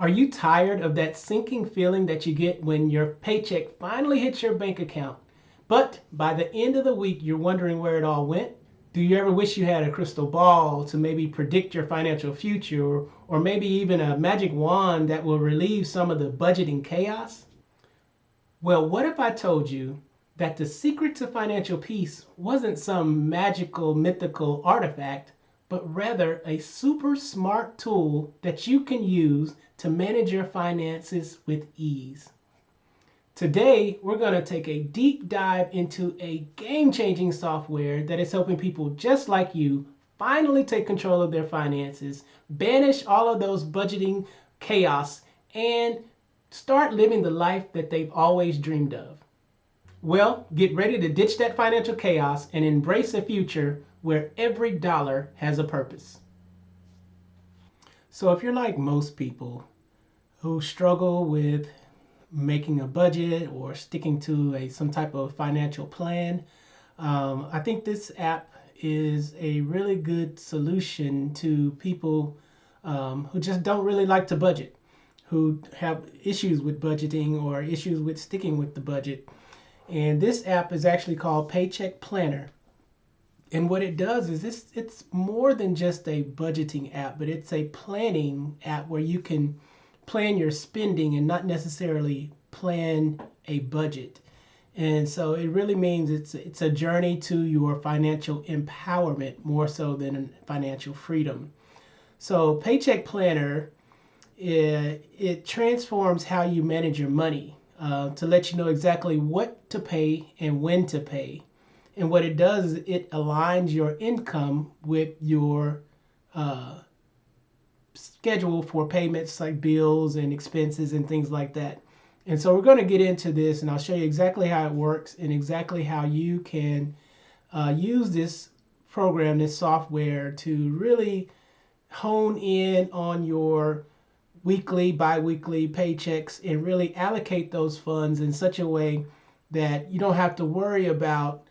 Are you tired of that sinking feeling that you get when your paycheck finally hits your bank account, but by the end of the week you're wondering where it all went? Do you ever wish you had a crystal ball to maybe predict your financial future, or maybe even a magic wand that will relieve some of the budgeting chaos? Well, what if I told you that the secret to financial peace wasn't some magical, mythical artifact, but rather a super smart tool that you can use to manage your finances with ease? Today, we're going to take a deep dive into a game changing software that is helping people just like you finally take control of their finances, banish all of those budgeting chaos, and start living the life that they've always dreamed of. Well, get ready to ditch that financial chaos and embrace a future where every dollar has a purpose. So, if you're like most people who struggle with making a budget or sticking to some type of financial plan, I think this app is a really good solution to people who just don't really like to budget, who have issues with budgeting or issues with sticking with the budget. And this app is actually called Paycheck Planner. And what it does is it's more than just a budgeting app, but it's a planning app where you can plan your spending and not necessarily plan a budget. And so it really means it's a journey to your financial empowerment more so than financial freedom. So Paycheck Planner, it transforms how you manage your money to let you know exactly what to pay and when to pay. And what it does is it aligns your income with your schedule for payments like bills and expenses and things like that. And so we're going to get into this and I'll show you exactly how it works and exactly how you can use this program, this software, to really hone in on your weekly, bi-weekly paychecks and really allocate those funds in such a way that you don't have to worry about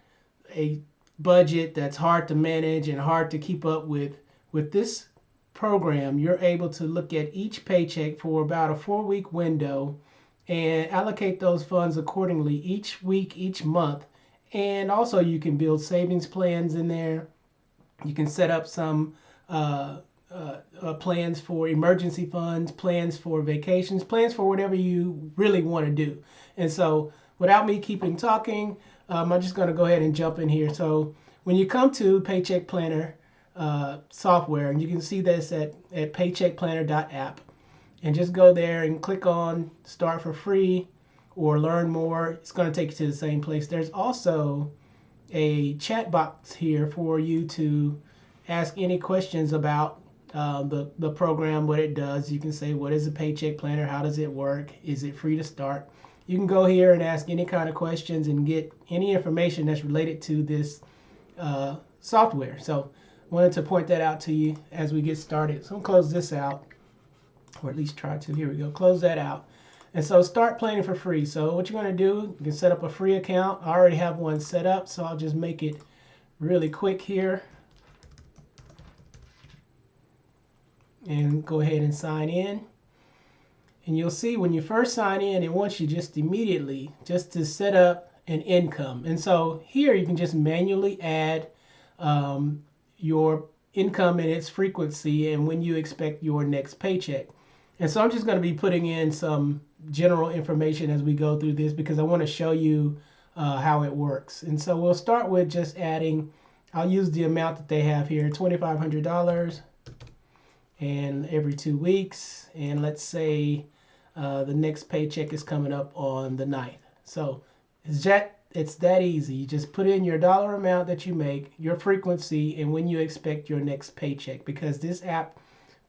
a budget that's hard to manage and hard to keep up with. With this program, you're able to look at each paycheck for about a 4-week window and allocate those funds accordingly each week, each month. And also you can build savings plans in there. You can set up some plans for emergency funds, plans for vacations, plans for whatever you really want to do. And so without me keeping talking, I'm just going to go ahead and jump in here. So when you come to Paycheck Planner software, and you can see this at paycheckplanner.app, and just go there and click on start for free or learn more. It's going to take you to the same place. There's also a chat box here for you to ask any questions about the program, what it does. You can say, what is a Paycheck Planner? How does it work? Is it free to start? You can go here and ask any kind of questions and get any information that's related to this software. So I wanted to point that out to you as we get started. So I'm going to close this out, or at least try to. Here we go. Close that out. And so start planning for free. So what you're going to do, you can set up a free account. I already have one set up, so I'll just make it really quick here. And go ahead and sign in. And you'll see when you first sign in, it wants you just immediately just to set up an income. And so here you can just manually add your income and its frequency and when you expect your next paycheck. And so I'm just going to be putting in some general information as we go through this because I want to show you how it works. And so we'll start with just adding, I'll use the amount that they have here, $2,500, and every 2 weeks. And let's say the next paycheck is coming up on the 9th. So it's that easy. You just put in your dollar amount that you make, your frequency, and when you expect your next paycheck, because this app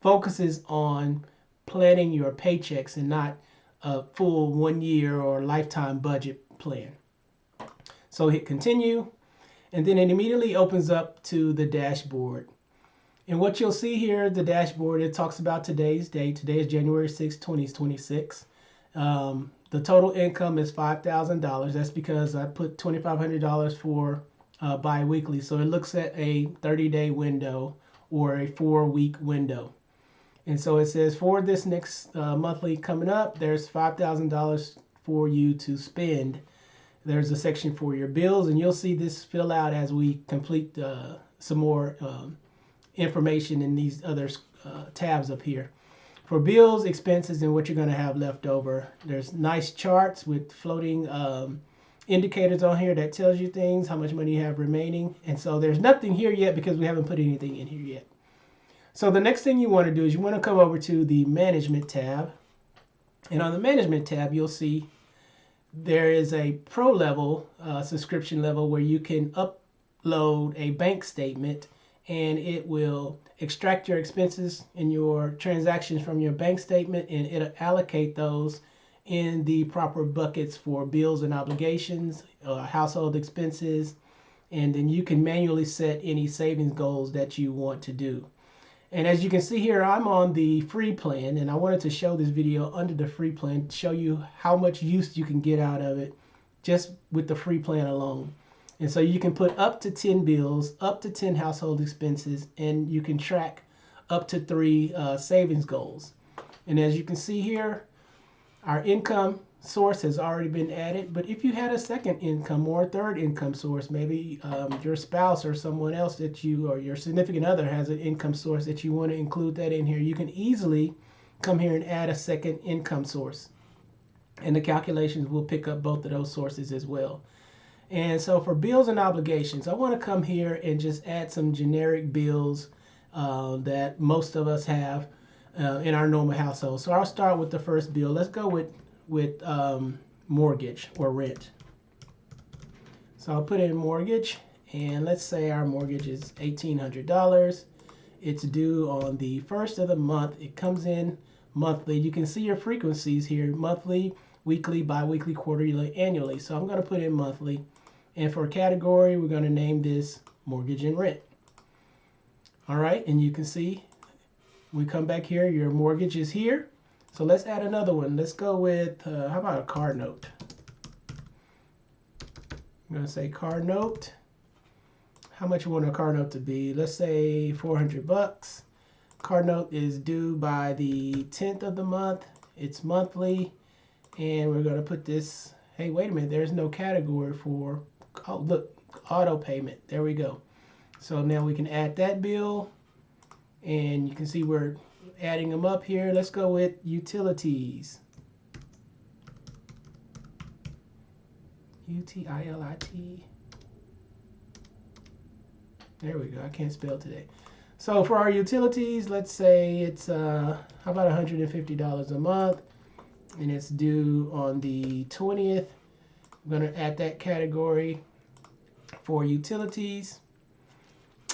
focuses on planning your paychecks and not a full 1 year or lifetime budget plan. So hit continue, and then it immediately opens up to the dashboard. And what you'll see here, the dashboard, it talks about today's date. Today is January 6, 2026. The total income is $5,000. That's because I put $2,500 for bi-weekly. So it looks at a 30-day window or a 4-week window. And so it says for this next monthly coming up, there's $5,000 for you to spend. There's a section for your bills, and you'll see this fill out as we complete some more information in these other tabs up here. For bills, expenses, and what you're going to have left over. There's nice charts with floating indicators on here that tells you things, how much money you have remaining. And so there's nothing here yet because we haven't put anything in here yet. So the next thing you want to do is you want to come over to the Management tab. And on the Management tab, you'll see there is a pro level subscription level where you can upload a bank statement, and it will extract your expenses and your transactions from your bank statement, and it'll allocate those in the proper buckets for bills and obligations, household expenses, and then you can manually set any savings goals that you want to do. And as you can see here, I'm on the free plan, and I wanted to show this video under the free plan to show you how much use you can get out of it just with the free plan alone. And so you can put up to 10 bills, up to 10 household expenses, and you can track up to 3 savings goals. And as you can see here, our income source has already been added, but if you had a second income or a third income source, maybe your spouse or someone else that you, or your significant other has an income source that you want to include that in here, you can easily come here and add a second income source, and the calculations will pick up both of those sources as well. And so for bills and obligations, I want to come here and just add some generic bills that most of us have in our normal household. So I'll start with the first bill. Let's go with mortgage or rent. So I'll put in mortgage, and let's say our mortgage is $1,800. It's due on the first of the month. It comes in monthly. You can see your frequencies here: monthly, weekly, bi-weekly, quarterly, annually. So I'm going to put in monthly, and for a category, we're going to name this mortgage and rent. All right, and you can see we come back here, your mortgage is here. So let's add another one. Let's go with, how about a car note? I'm going to say car note. How much you want a car note to be? Let's say $400. Car note is due by the 10th of the month. It's monthly. And we're going to put this, hey, wait a minute, there's no category for, oh, look, auto payment. There we go. So now we can add that bill. And you can see we're adding them up here. Let's go with utilities. U-T-I-L-I-T. There we go. I can't spell today. So for our utilities, let's say it's, how about $150 a month, and it's due on the 20th. I'm going to add that category for utilities.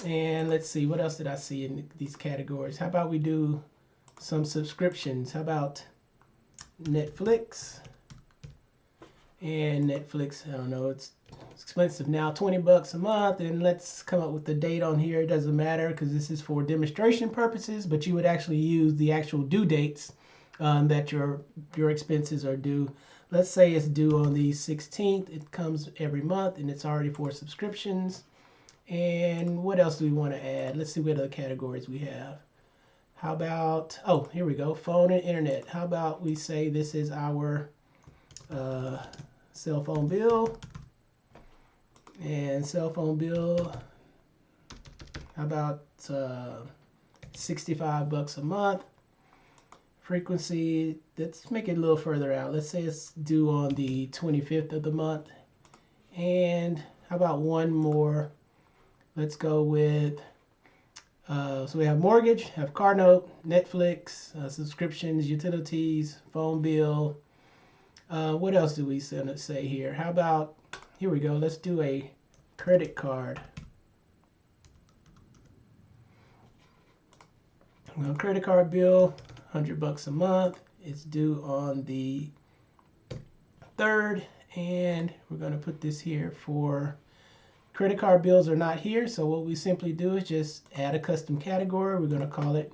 And let's see, what else did I see in these categories? How about we do some subscriptions? How about Netflix? And Netflix, I don't know, it's expensive now, $20 a month. And let's come up with the date on here. It doesn't matter because this is for demonstration purposes, but you would actually use the actual due dates that your expenses are due. Let's say it's due on the 16th. It comes every month, and it's already for subscriptions. And what else do we want to add? Let's see what other categories we have. How about, oh, here we go, phone and internet. How about we say this is our cell phone bill. And cell phone bill, how about $65 a month. Frequency, let's make it a little further out. Let's say it's due on the 25th of the month. And how about one more? Let's go with, so we have mortgage, have car note, Netflix, subscriptions, utilities, phone bill. What else do we say here? How about, here we go, let's do a credit card. Well, credit card bill, $100 a month. It's due on the 3rd, and we're going to put this here for credit card bills are not here, so what we simply do is just add a custom category. We're going to call it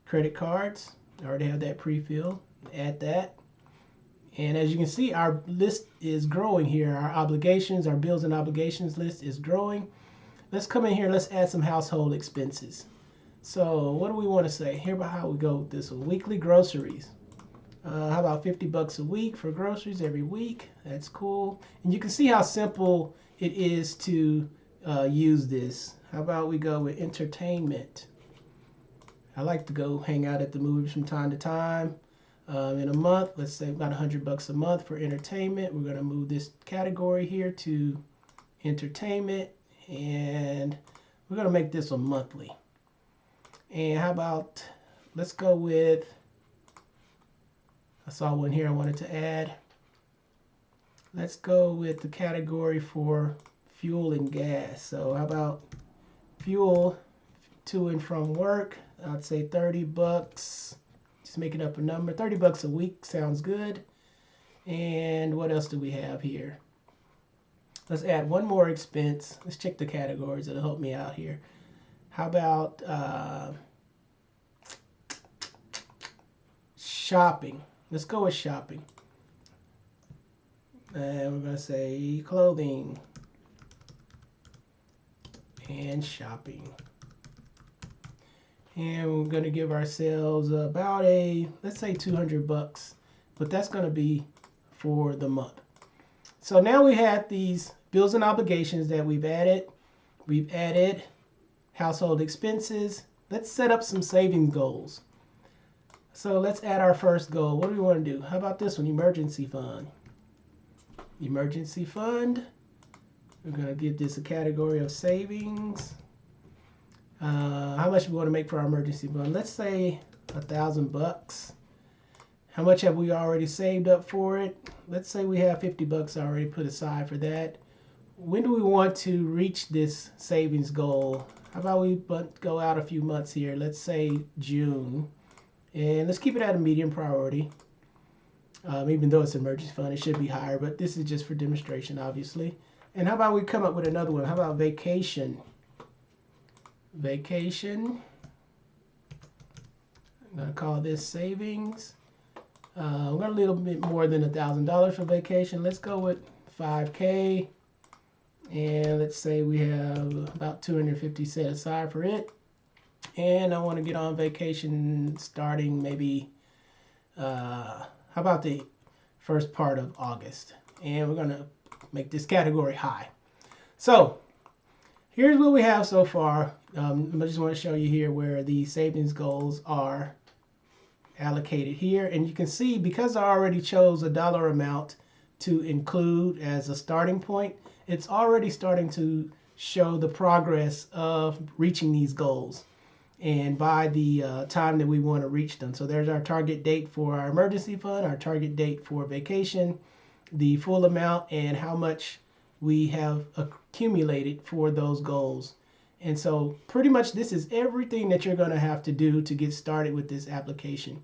credit cards. I already have that pre-filled. Add that. And as you can see, our list is growing here. Our obligations, our bills and obligations list is growing. Let's come in here. Let's add some household expenses. So what do we want to say? Here about how we go with this one. Weekly groceries. How about $50 a week for groceries every week? That's cool. And you can see how simple it is to use this. How about we go with entertainment? I like to go hang out at the movies from time to time. In a month, let's say about $100 a month for entertainment. We're going to move this category here to entertainment, and we're going to make this one monthly. And how about, let's go with, I saw one here I wanted to add. Let's go with the category for fuel and gas. So how about fuel to and from work? I'd say $30. Just making up a number. $30 a week sounds good. And what else do we have here? Let's add one more expense. Let's check the categories. It'll help me out here. How about shopping? Let's go with shopping. And we're going to say clothing and shopping. And we're going to give ourselves about let's say $200, but that's going to be for the month. So now we have these bills and obligations that we've added. We've added household expenses. Let's set up some savings goals. So let's add our first goal. What do we want to do? How about this one? Emergency fund. Emergency fund. We're going to give this a category of savings. How much we want to make for our emergency fund? Let's say $1,000. How much have we already saved up for it? Let's say we have $50 already put aside for that. When do we want to reach this savings goal? How about we go out a few months here? Let's say June. And let's keep it at a medium priority. Even though it's an emergency fund, it should be higher, but this is just for demonstration, obviously. And how about we come up with another one? How about vacation? Vacation. I'm going to call this savings. We're going a little bit more than $1,000 for vacation. Let's go with $5K. And let's say we have about $250 set aside for it. And I want to get on vacation starting maybe, how about the first part of August? And we're going to make this category high. So here's what we have so far. I just want to show you here where the savings goals are allocated here. And you can see, because I already chose a dollar amount to include as a starting point, it's already starting to show the progress of reaching these goals and by the time that we want to reach them. So there's our target date for our emergency fund, our target date for vacation, the full amount, and how much we have accumulated for those goals. And so pretty much this is everything that you're going to have to do to get started with this application.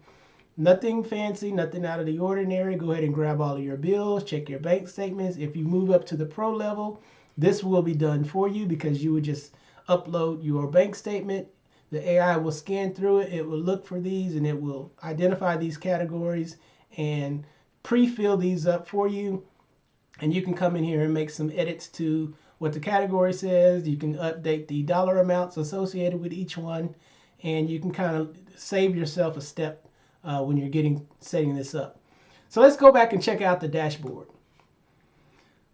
Nothing fancy, nothing out of the ordinary. Go ahead and grab all of your bills, check your bank statements. If you move up to the pro level, this will be done for you, because you would just upload your bank statement. The AI will scan through it. It will look for these, and it will identify these categories and pre-fill these up for you. And you can come in here and make some edits to what the category says. You can update the dollar amounts associated with each one, and you can kind of save yourself a step when you're setting this up. So let's go back and check out the dashboard.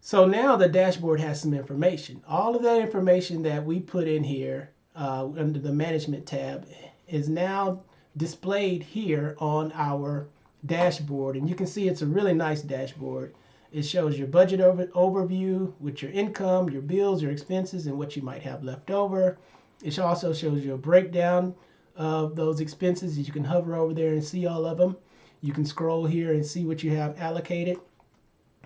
So now the dashboard has some information. All of that information that we put in here under the management tab is now displayed here on our dashboard. And you can see it's a really nice dashboard. It shows your budget overview with your income, your bills, your expenses, and what you might have left over. It also shows you a breakdown of those expenses. You can hover over there and see all of them. You can scroll here and see what you have allocated.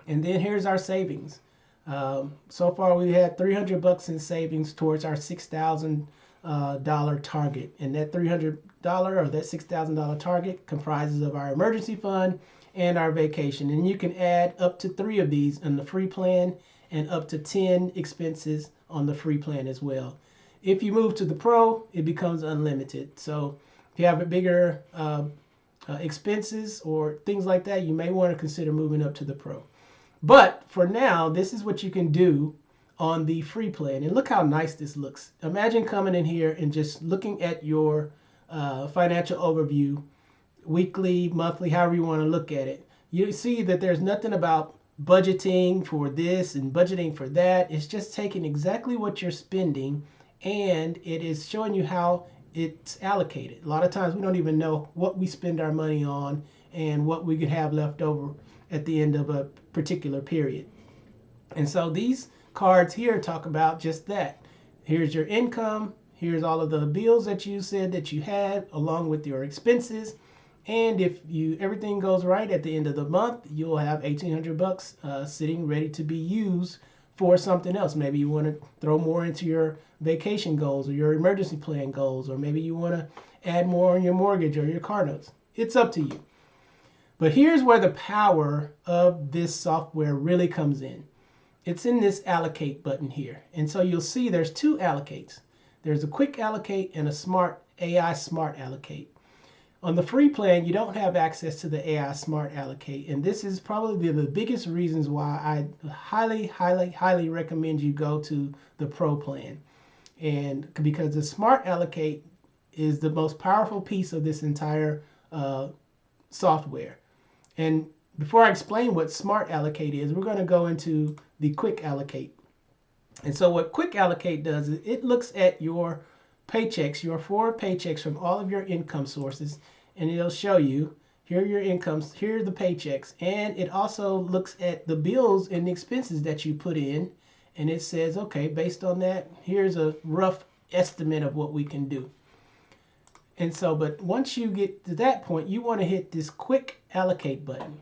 And then here's our savings. So far we had $300 in savings towards our $6,000 target. And that $300 or that $6,000 target comprises of our emergency fund and our vacation. And you can add up to 3 of these in the free plan and up to 10 expenses on the free plan as well. If you move to the pro, it becomes unlimited. So if you have a bigger expenses or things like that, you may want to consider moving up to the pro. But for now, this is what you can do on the free plan. And look how nice this looks. Imagine coming in here and just looking at your financial overview, weekly, monthly, however you want to look at it. You see that there's nothing about budgeting for this and budgeting for that. It's just taking exactly what you're spending, and it is showing you how it's allocated. A lot of times we don't even know what we spend our money on and what we could have left over at the end of a particular period. And so these cards here talk about just that. Here's your income. Here's all of the bills that you said that you had, along with your expenses. And if everything goes right at the end of the month, you'll have $1,800 sitting ready to be used for something else. Maybe you want to throw more into your vacation goals or your emergency plan goals, or maybe you want to add more on your mortgage or your car notes. It's up to you. But here's where the power of this software really comes in. It's in this allocate button here. And so you'll see there's two allocates. There's a quick allocate and a smart AI smart allocate. On the free plan, you don't have access to the AI smart allocate. And this is probably the biggest reasons why I highly recommend you go to the pro plan. And because the smart allocate is the most powerful piece of this entire software. And before I explain what smart allocate is, we're going to go into the quick allocate. And so what quick allocate does is it looks at your paychecks, your 4 paychecks from all of your income sources, and it'll show you here are your incomes, here are the paychecks, and it also looks at the bills and the expenses that you put in, and it says, okay, based on that, here's a rough estimate of what we can do. And so, but once you get to that point, you want to hit this quick allocate button.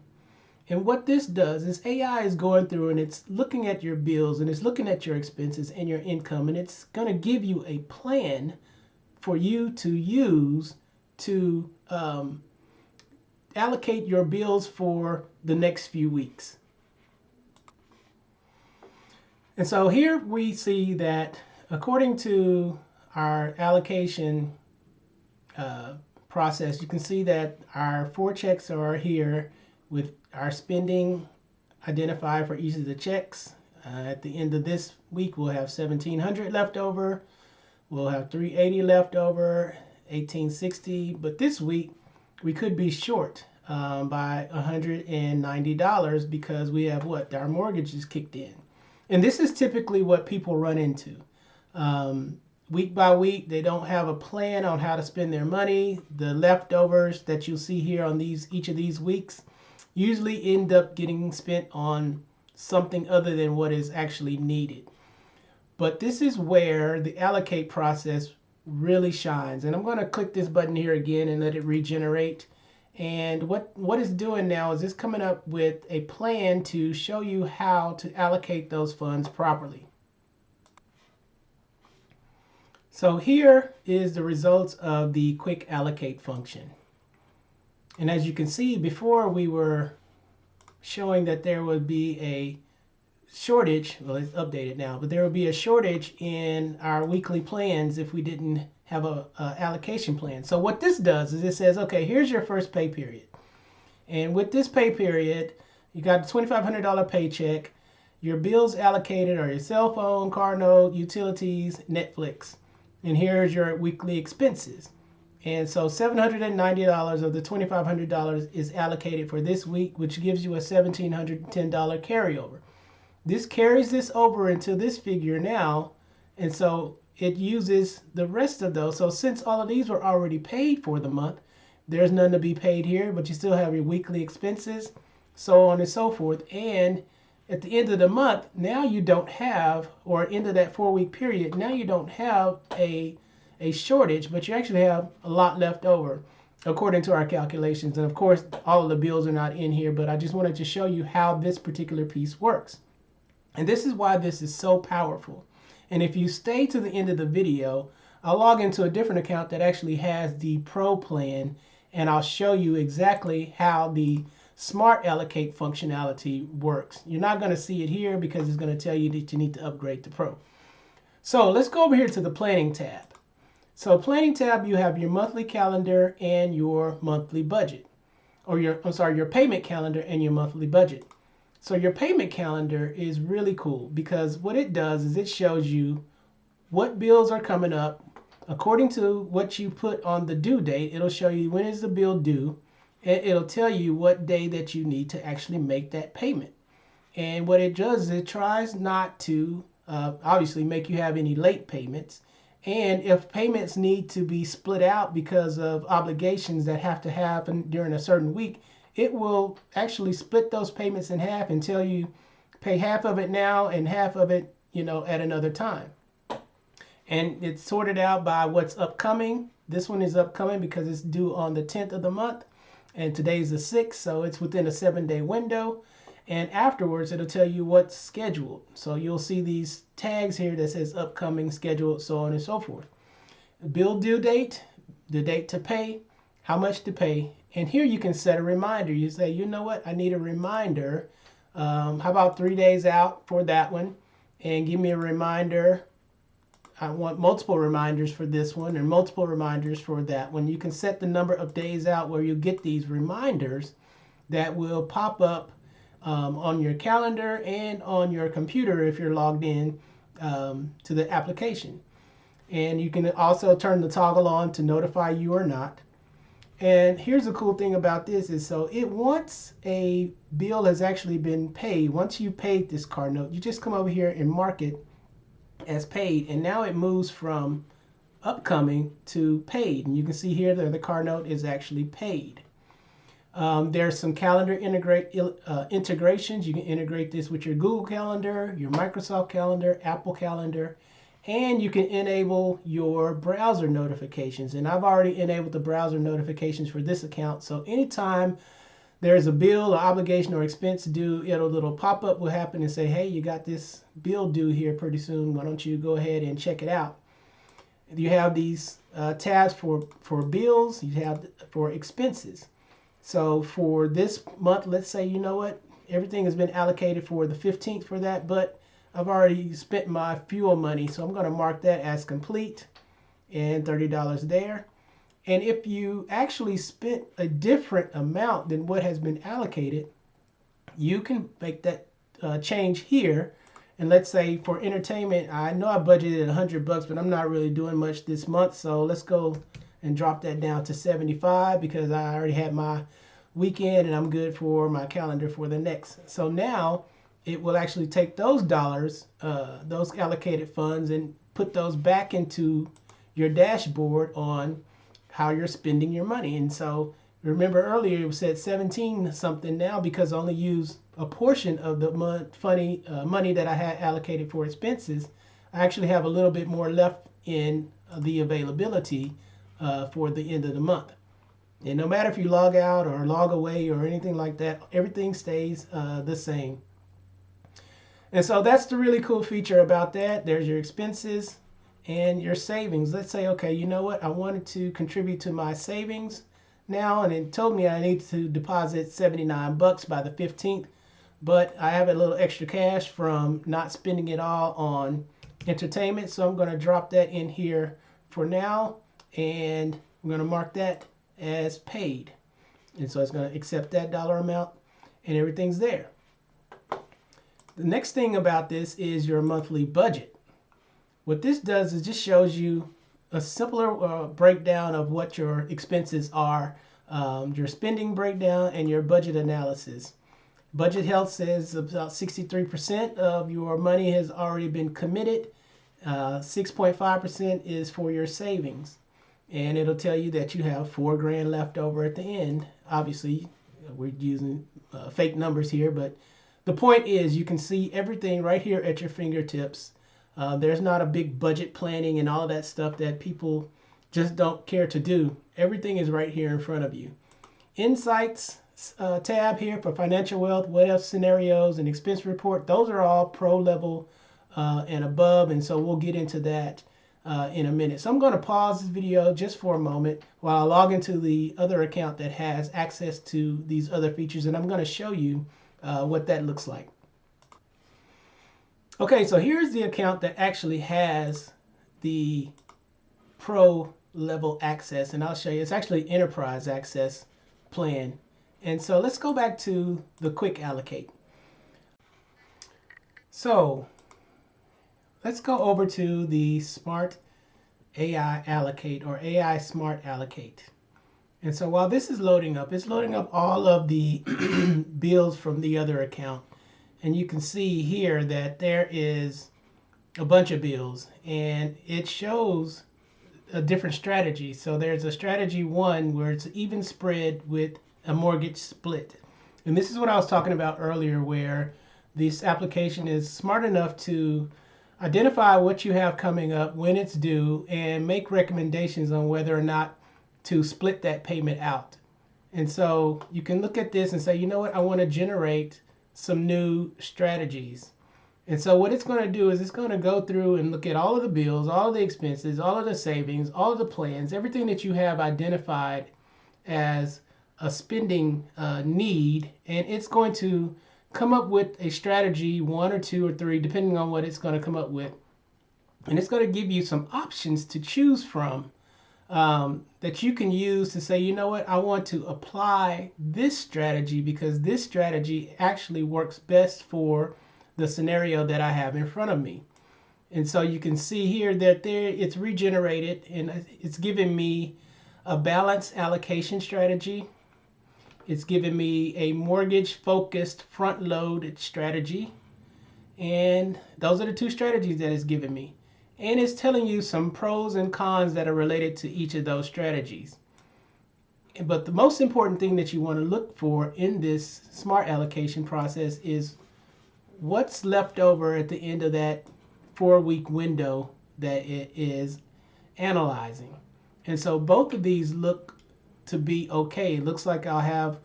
And what this does is AI is going through and it's looking at your bills and it's looking at your expenses and your income, and it's going to give you a plan for you to use to allocate your bills for the next few weeks. And so here we see that according to our allocation process, you can see that our 4 checks are here with our spending identified for each of the checks. At the end of this week, we'll have $1,700 left over. We'll have $380 left over, $1,860. But this week, we could be short by $190 because we have what? Our mortgage is kicked in. And this is typically what people run into. Week by week, they don't have a plan on how to spend their money. The leftovers that you'll see here on each of these weeks usually end up getting spent on something other than what is actually needed. But this is where the allocate process really shines. And I'm going to click this button here again and let it regenerate. And what it's doing now is it's coming up with a plan to show you how to allocate those funds properly. So here is the results of the quick allocate function. And as you can see, before we were showing that there would be a shortage, well, it's updated now, but there would be a shortage in our weekly plans if we didn't have a allocation plan. So what this does is it says, okay, here's your first pay period. And with this pay period, you got a $2,500 paycheck. Your bills allocated are your cell phone, car note, utilities, Netflix. And here's your weekly expenses. And so $790 of the $2,500 is allocated for this week, which gives you a $1,710 carryover. This carries this over into this figure now, and so it uses the rest of those. So since all of these were already paid for the month, there's none to be paid here, but you still have your weekly expenses, so on and so forth. And at the end of the month, now you don't have, or end of that 4-week period, now you don't have a shortage, but you actually have a lot left over according to our calculations. And of course, all of the bills are not in here, but I just wanted to show you how this particular piece works. And this is why this is so powerful. And if you stay to the end of the video, I'll log into a different account that actually has the Pro plan, and I'll show you exactly how the Smart Allocate functionality works. You're not going to see it here because it's going to tell you that you need to upgrade to Pro. So let's go over here to the Planning tab. So Planning tab, you have your monthly calendar and your monthly budget, or your payment calendar and your monthly budget. So your payment calendar is really cool because what it does is it shows you what bills are coming up. According to what you put on the due date, it'll show you when is the bill due, and it'll tell you what day that you need to actually make that payment. And what it does is it tries not to obviously make you have any late payments. And if payments need to be split out because of obligations that have to happen during a certain week, it will actually split those payments in half and tell you pay half of it now and half of it, at another time. And it's sorted out by what's upcoming. This one is upcoming because it's due on the 10th of the month, and today's the 6th, so it's within a 7-day window. And afterwards, it'll tell you what's scheduled. So you'll see these tags here that says upcoming, scheduled, so on and so forth. Bill due date, the date to pay, how much to pay. And here you can set a reminder. You say, you know what, I need a reminder. How about 3 days out for that one? And give me a reminder. I want multiple reminders for this one and multiple reminders for that one. You can set the number of days out where you get these reminders that will pop up on your calendar and on your computer if you're logged in to the application. And you can also turn the toggle on to notify you or not. And here's the cool thing about this is so it once a bill has actually been paid, once you paid this car note, you just come over here and mark it as paid, and now it moves from upcoming to paid. And you can see here that the car note is actually paid. There's some calendar integrations. You can integrate this with your Google Calendar, your Microsoft Calendar, Apple Calendar, and you can enable your browser notifications. And I've already enabled the browser notifications for this account. So anytime there's a bill or obligation or expense due, a little pop-up will happen and say, hey, you got this bill due here pretty soon. Why don't you go ahead and check it out? You have these tabs for bills. You have for expenses. So for this month, let's say, you know what, everything has been allocated for the 15th for that, but I've already spent my fuel money. So I'm going to mark that as complete and $30 there. And if you actually spent a different amount than what has been allocated, you can make that change here. And let's say for entertainment, I know I budgeted $100, but I'm not really doing much this month. So let's go and drop that down to 75 because I already had my weekend and I'm good for my calendar for the next. So now it will actually take those dollars, those allocated funds, and put those back into your dashboard on how you're spending your money. And so remember earlier it said 17 something. Now because I only use a portion of the money that I had allocated for expenses, I actually have a little bit more left in the availability for the end of the month. And no matter if you log out or log away or anything like that, everything stays the same. And so that's the really cool feature about that. There's your expenses and your savings. Let's say, okay, you know what? I wanted to contribute to my savings now, and it told me I need to deposit 79 bucks by the 15th, but I have a little extra cash from not spending it all on entertainment. So I'm going to drop that in here for now, and I'm going to mark that as paid. And so it's going to accept that dollar amount and everything's there. The next thing about this is your monthly budget. What this does is just shows you a simpler breakdown of what your expenses are, your spending breakdown, and your budget analysis. Budget Health says about 63% of your money has already been committed. 6.5% is for your savings. And it'll tell you that you have $4,000 left over at the end. Obviously, we're using fake numbers here, but the point is you can see everything right here at your fingertips. There's not a big budget planning and all of that stuff that people just don't care to do. Everything is right here in front of you. Insights tab here for financial wealth, what else scenarios, and expense report. Those are all pro level and above, and so we'll get into that in a minute. So I'm going to pause this video just for a moment while I log into the other account that has access to these other features, and I'm going to show you what that looks like. Okay, so here's the account that actually has the pro level access, and I'll show you. It's actually enterprise access plan. And so let's go back to the quick allocate. So let's go over to the Smart AI Allocate or AI Smart Allocate. And so while this is loading up, it's loading up all of the bills from the other account. And you can see here that there is a bunch of bills and it shows a different strategy. So there's a strategy one where it's even spread with a mortgage split. And this is what I was talking about earlier, where this application is smart enough to identify what you have coming up, when it's due, and make recommendations on whether or not to split that payment out. And so you can look at this and say, you know what, I want to generate some new strategies. And so what it's going to do is it's going to go through and look at all of the bills, all of the expenses, all of the savings, all of the plans, everything that you have identified as a spending need, and it's going to come up with a strategy, one or two or three, depending on what it's going to come up with. And it's going to give you some options to choose from that you can use to say, you know what, I want to apply this strategy because this strategy actually works best for the scenario that I have in front of me. And so you can see here that it's regenerated and it's giving me a balanced allocation strategy. It's giving me a mortgage focused front loaded strategy. And those are the two strategies that it's giving me. And it's telling you some pros and cons that are related to each of those strategies. But the most important thing that you want to look for in this smart allocation process is what's left over at the end of that 4-week window that it is analyzing. And so both of these look to be okay. It looks like I'll have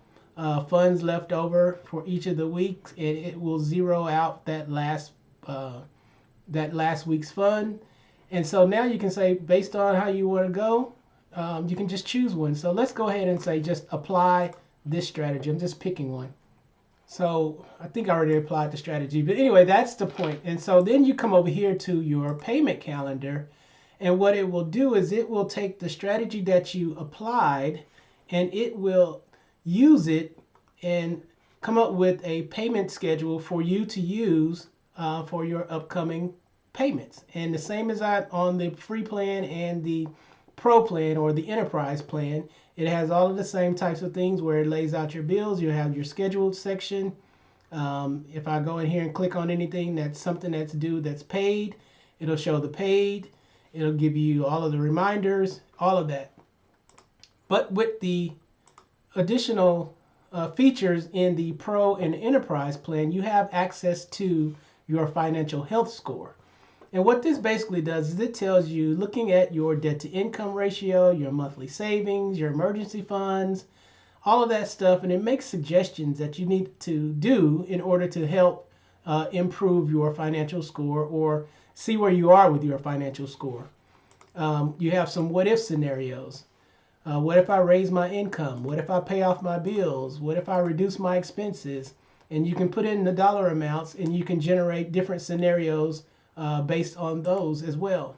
funds left over for each of the weeks, and it will zero out that last week's fund. And so now you can say, based on how you want to go, you can just choose one. So let's go ahead and say just apply this strategy. I'm just picking one. So I think I already applied the strategy, but anyway, that's the point. And so then you come over here to your payment calendar, and what it will do is it will take the strategy that you applied and it will use it and come up with a payment schedule for you to use for your upcoming payments. And the same as on the free plan and the pro plan or the enterprise plan, it has all of the same types of things where it lays out your bills. You have your scheduled section. If I go in here and click on anything that's something that's due that's paid, it'll show the paid. It'll give you all of the reminders, all of that. But with the additional features in the pro and enterprise plan, you have access to your financial health score. And what this basically does is it tells you, looking at your debt to income ratio, your monthly savings, your emergency funds, all of that stuff, and it makes suggestions that you need to do in order to help improve your financial score or see where you are with your financial score. You have some what if scenarios. What if I raise my income? What if I pay off my bills? What if I reduce my expenses? And you can put in the dollar amounts and you can generate different scenarios based on those as well.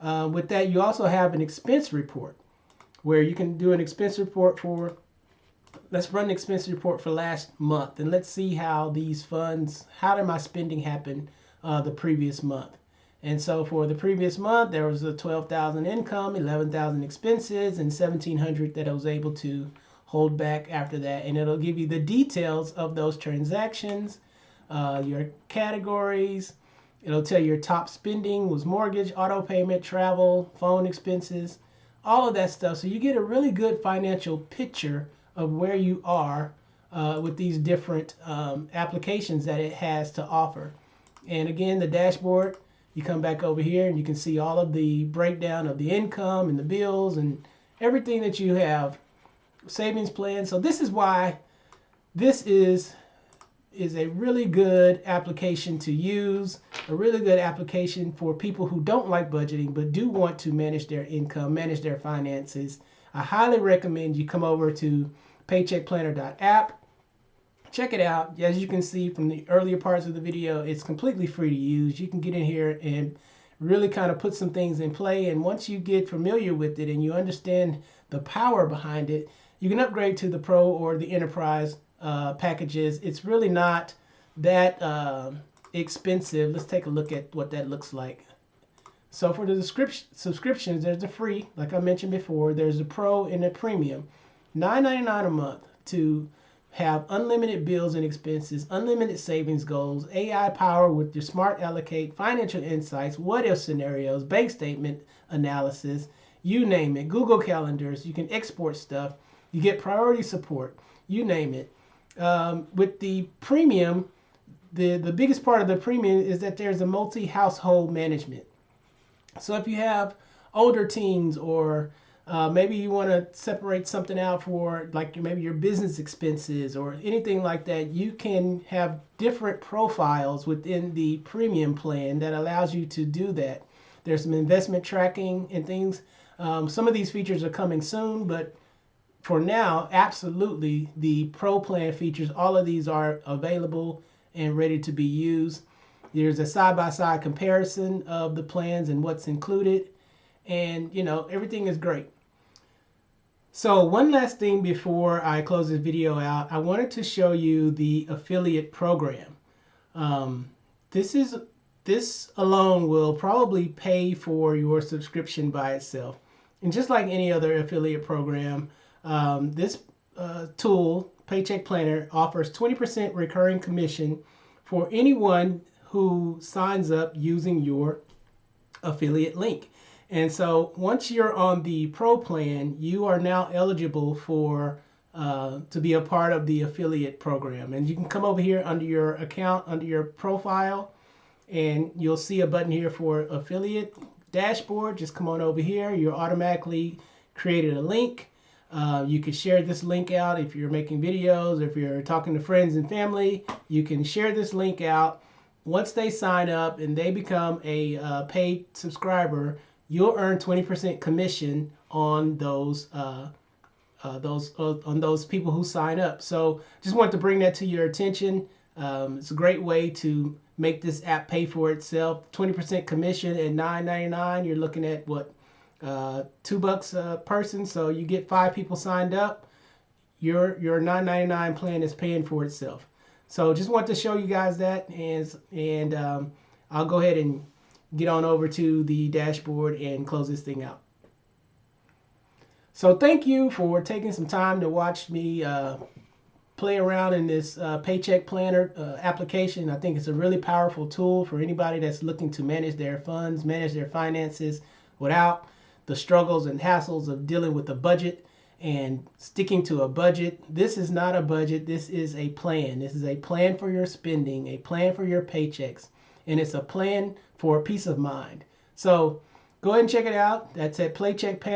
With that, you also have an expense report where you can do an expense report for, let's run an expense report for last month and let's see how these funds, how did my spending happen the previous month. And so for the previous month, there was a 12,000 income, 11,000 expenses, and 1,700 that I was able to hold back after that. And it'll give you the details of those transactions, your categories. It'll tell you your top spending was mortgage, auto payment, travel, phone expenses, all of that stuff. So you get a really good financial picture of where you are with these different applications that it has to offer. And again, the dashboard, you come back over here and you can see all of the breakdown of the income and the bills and everything that you have, savings plan. So this is why this is a really good application to use, a really good application for people who don't like budgeting but do want to manage their income, manage their finances. I highly recommend you come over to paycheckplanner.app. Check it out. As you can see from the earlier parts of the video, it's completely free to use. You can get in here and really kind of put some things in play. And once you get familiar with it and you understand the power behind it, you can upgrade to the Pro or the Enterprise packages. It's really not that expensive, let's take a look at what that looks like. So for the subscriptions, there's the free, like I mentioned before. There's the pro and the premium. $9.99 a month to have unlimited bills and expenses, unlimited savings goals, AI power with your smart allocate, financial insights, what if scenarios, bank statement analysis, you name it, Google calendars. You can export stuff. You get priority support, you name it. With the premium, the biggest part of the premium is that there's a multi-household management. So if you have older teens, or maybe you want to separate something out for like maybe your business expenses or anything like that, you can have different profiles within the premium plan that allows you to do that. There's some investment tracking and things. Some of these features are coming soon, but for now, absolutely, the pro plan features, all of these are available and ready to be used. There's a side-by-side comparison of the plans and what's included, and everything is great. So one last thing before I close this video out, I wanted to show you the affiliate program. This alone will probably pay for your subscription by itself. And just like any other affiliate program, this tool, Paycheck Planner, offers 20% recurring commission for anyone who signs up using your affiliate link. And so once you're on the pro plan, you are now eligible for to be a part of the affiliate program. And you can come over here under your account, under your profile, and you'll see a button here for affiliate dashboard. Just come on over here. You're automatically created a link. You can share this link out if you're making videos, if you're talking to friends and family. You can share this link out. Once they sign up and they become a paid subscriber, you'll earn 20% commission on those people who sign up. So just want to bring that to your attention. It's a great way to make this app pay for itself. 20% commission at $9.99. You're looking at what, $2 a person. So you get 5 people signed up. Your $9.99 plan is paying for itself. So just want to show you guys that, and I'll go ahead and get on over to the dashboard and close this thing out. So thank you for taking some time to watch me play around in this Paycheck Planner application. I think it's a really powerful tool for anybody that's looking to manage their funds, manage their finances without the struggles and hassles of dealing with a budget and sticking to a budget. This is not a budget. This is a plan. This is a plan for your spending, a plan for your paychecks, and it's a plan for peace of mind. So go ahead and check it out. That's at It's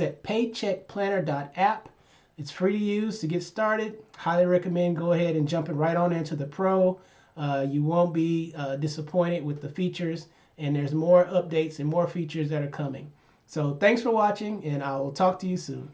at paycheckplanner.app. It's free to use to get started. Highly recommend go ahead and jumping right on into the pro. You won't be disappointed with the features, and there's more updates and more features that are coming. So thanks for watching, and I will talk to you soon.